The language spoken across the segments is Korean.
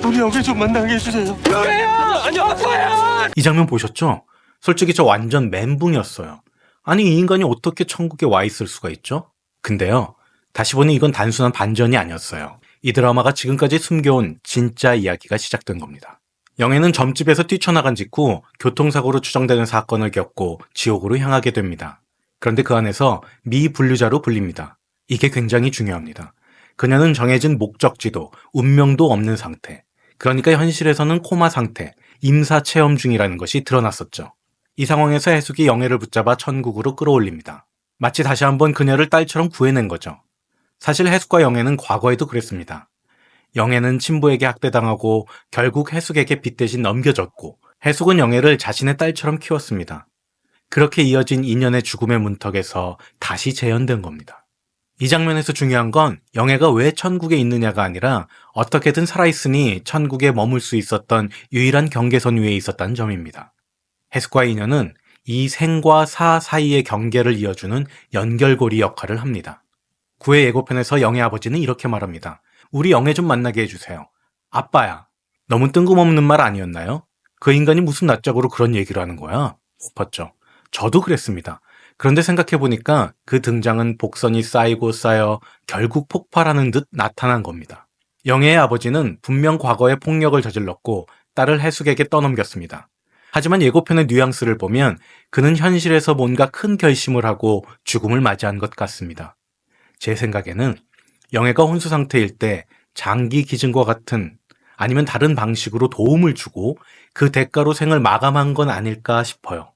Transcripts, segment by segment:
우리 영애 좀 만나게 해주세요. 영애야! 아니 아파요! 이 장면 보셨죠? 솔직히 저 완전 멘붕이었어요. 아니 이 인간이 어떻게 천국에 와 있을 수가 있죠? 근데요, 다시 보니 이건 단순한 반전이 아니었어요. 이 드라마가 지금까지 숨겨온 진짜 이야기가 시작된 겁니다. 영애는 점집에서 뛰쳐나간 직후 교통사고로 추정되는 사건을 겪고 지옥으로 향하게 됩니다. 그런데 그 안에서 미분류자로 불립니다. 이게 굉장히 중요합니다. 그녀는 정해진 목적지도 운명도 없는 상태. 그러니까 현실에서는 코마 상태, 임사 체험 중이라는 것이 드러났었죠. 이 상황에서 해숙이 영애를 붙잡아 천국으로 끌어올립니다. 마치 다시 한번 그녀를 딸처럼 구해낸 거죠. 사실 해숙과 영애는 과거에도 그랬습니다. 영애는 친부에게 학대당하고 결국 해숙에게 빚 대신 넘겨졌고, 해숙은 영애를 자신의 딸처럼 키웠습니다. 그렇게 이어진 인연의 죽음의 문턱에서 다시 재현된 겁니다. 이 장면에서 중요한 건 영애가 왜 천국에 있느냐가 아니라 어떻게든 살아있으니 천국에 머물 수 있었던 유일한 경계선 위에 있었다는 점입니다. 해숙과의 인연은 이 생과 사 사이의 경계를 이어주는 연결고리 역할을 합니다. 9회 예고편에서 영애 아버지는 이렇게 말합니다. 우리 영애 좀 만나게 해주세요. 아빠야. 너무 뜬금없는 말 아니었나요? 그 인간이 무슨 낯짝으로 그런 얘기를 하는 거야? 싶었죠. 저도 그랬습니다. 그런데 생각해보니까 그 등장은 복선이 쌓이고 쌓여 결국 폭발하는 듯 나타난 겁니다. 영애의 아버지는 분명 과거에 폭력을 저질렀고 딸을 해숙에게 떠넘겼습니다. 하지만 예고편의 뉘앙스를 보면 그는 현실에서 뭔가 큰 결심을 하고 죽음을 맞이한 것 같습니다. 제 생각에는 영애가 혼수 상태일 때 장기 기증과 같은 아니면 다른 방식으로 도움을 주고 그 대가로 생을 마감한 건 아닐까 싶어요.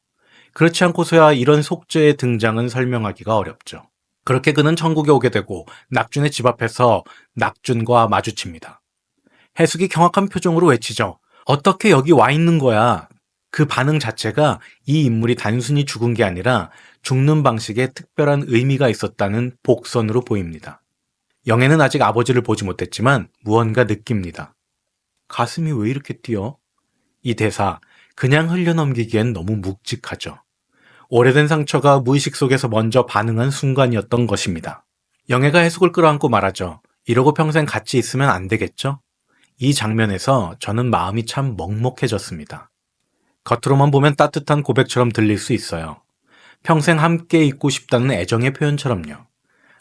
그렇지 않고서야 이런 속죄의 등장은 설명하기가 어렵죠. 그렇게 그는 천국에 오게 되고 낙준의 집 앞에서 낙준과 마주칩니다. 해숙이 경악한 표정으로 외치죠. 어떻게 여기 와 있는 거야? 그 반응 자체가 이 인물이 단순히 죽은 게 아니라 죽는 방식에 특별한 의미가 있었다는 복선으로 보입니다. 영애는 아직 아버지를 보지 못했지만 무언가 느낍니다. 가슴이 왜 이렇게 뛰어? 이 대사 그냥 흘려넘기기엔 너무 묵직하죠. 오래된 상처가 무의식 속에서 먼저 반응한 순간이었던 것입니다. 영애가 해숙을 끌어안고 말하죠. 이러고 평생 같이 있으면 안 되겠죠? 이 장면에서 저는 마음이 참 먹먹해졌습니다. 겉으로만 보면 따뜻한 고백처럼 들릴 수 있어요. 평생 함께 있고 싶다는 애정의 표현처럼요.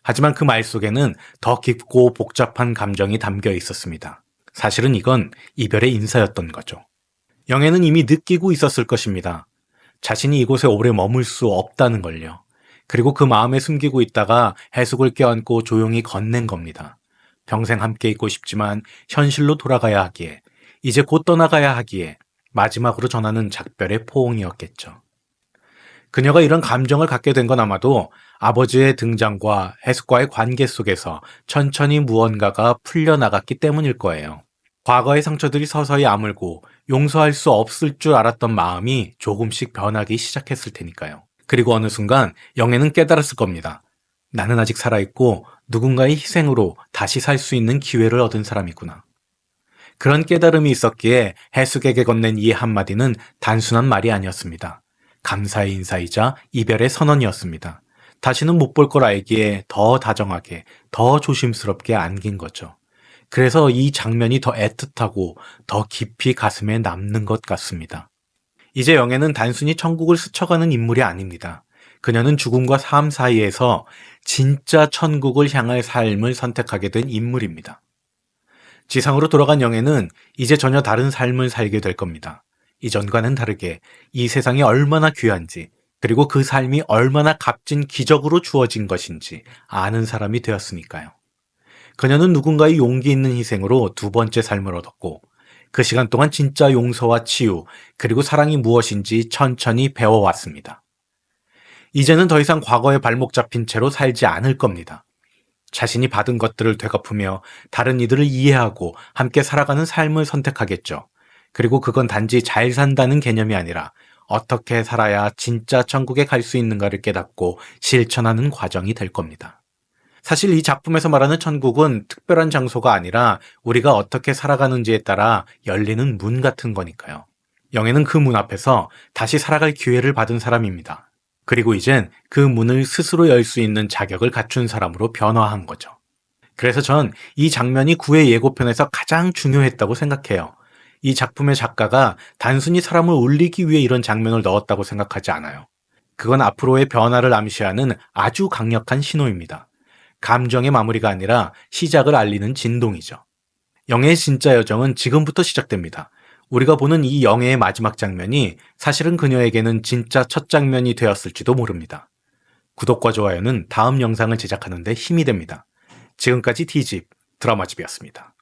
하지만 그 말 속에는 더 깊고 복잡한 감정이 담겨 있었습니다. 사실은 이건 이별의 인사였던 거죠. 영애는 이미 느끼고 있었을 것입니다. 자신이 이곳에 오래 머물 수 없다는 걸요. 그리고 그 마음에 숨기고 있다가 해숙을 껴안고 조용히 건넨 겁니다. 평생 함께 있고 싶지만 현실로 돌아가야 하기에, 이제 곧 떠나가야 하기에 마지막으로 전하는 작별의 포옹이었겠죠. 그녀가 이런 감정을 갖게 된 건 아마도 아버지의 등장과 해숙과의 관계 속에서 천천히 무언가가 풀려나갔기 때문일 거예요. 과거의 상처들이 서서히 아물고 용서할 수 없을 줄 알았던 마음이 조금씩 변하기 시작했을 테니까요. 그리고 어느 순간 영애는 깨달았을 겁니다. 나는 아직 살아있고 누군가의 희생으로 다시 살 수 있는 기회를 얻은 사람이구나. 그런 깨달음이 있었기에 해숙에게 건넨 이 한마디는 단순한 말이 아니었습니다. 감사의 인사이자 이별의 선언이었습니다. 다시는 못 볼 걸 알기에 더 다정하게, 더 조심스럽게 안긴 거죠. 그래서 이 장면이 더 애틋하고 더 깊이 가슴에 남는 것 같습니다. 이제 영애는 단순히 천국을 스쳐가는 인물이 아닙니다. 그녀는 죽음과 삶 사이에서 진짜 천국을 향할 삶을 선택하게 된 인물입니다. 지상으로 돌아간 영애는 이제 전혀 다른 삶을 살게 될 겁니다. 이전과는 다르게 이 세상이 얼마나 귀한지, 그리고 그 삶이 얼마나 값진 기적으로 주어진 것인지 아는 사람이 되었으니까요. 그녀는 누군가의 용기 있는 희생으로 두 번째 삶을 얻었고, 그 시간 동안 진짜 용서와 치유, 그리고 사랑이 무엇인지 천천히 배워왔습니다. 이제는 더 이상 과거에 발목 잡힌 채로 살지 않을 겁니다. 자신이 받은 것들을 되갚으며 다른 이들을 이해하고 함께 살아가는 삶을 선택하겠죠. 그리고 그건 단지 잘 산다는 개념이 아니라 어떻게 살아야 진짜 천국에 갈 수 있는가를 깨닫고 실천하는 과정이 될 겁니다. 사실 이 작품에서 말하는 천국은 특별한 장소가 아니라 우리가 어떻게 살아가는지에 따라 열리는 문 같은 거니까요. 영애는 그 문 앞에서 다시 살아갈 기회를 받은 사람입니다. 그리고 이젠 그 문을 스스로 열 수 있는 자격을 갖춘 사람으로 변화한 거죠. 그래서 전 이 장면이 9회 예고편에서 가장 중요했다고 생각해요. 이 작품의 작가가 단순히 사람을 울리기 위해 이런 장면을 넣었다고 생각하지 않아요. 그건 앞으로의 변화를 암시하는 아주 강력한 신호입니다. 감정의 마무리가 아니라 시작을 알리는 진동이죠. 영애의 진짜 여정은 지금부터 시작됩니다. 우리가 보는 이 영애의 마지막 장면이 사실은 그녀에게는 진짜 첫 장면이 되었을지도 모릅니다. 구독과 좋아요는 다음 영상을 제작하는 데 힘이 됩니다. 지금까지 D집 드라마집이었습니다.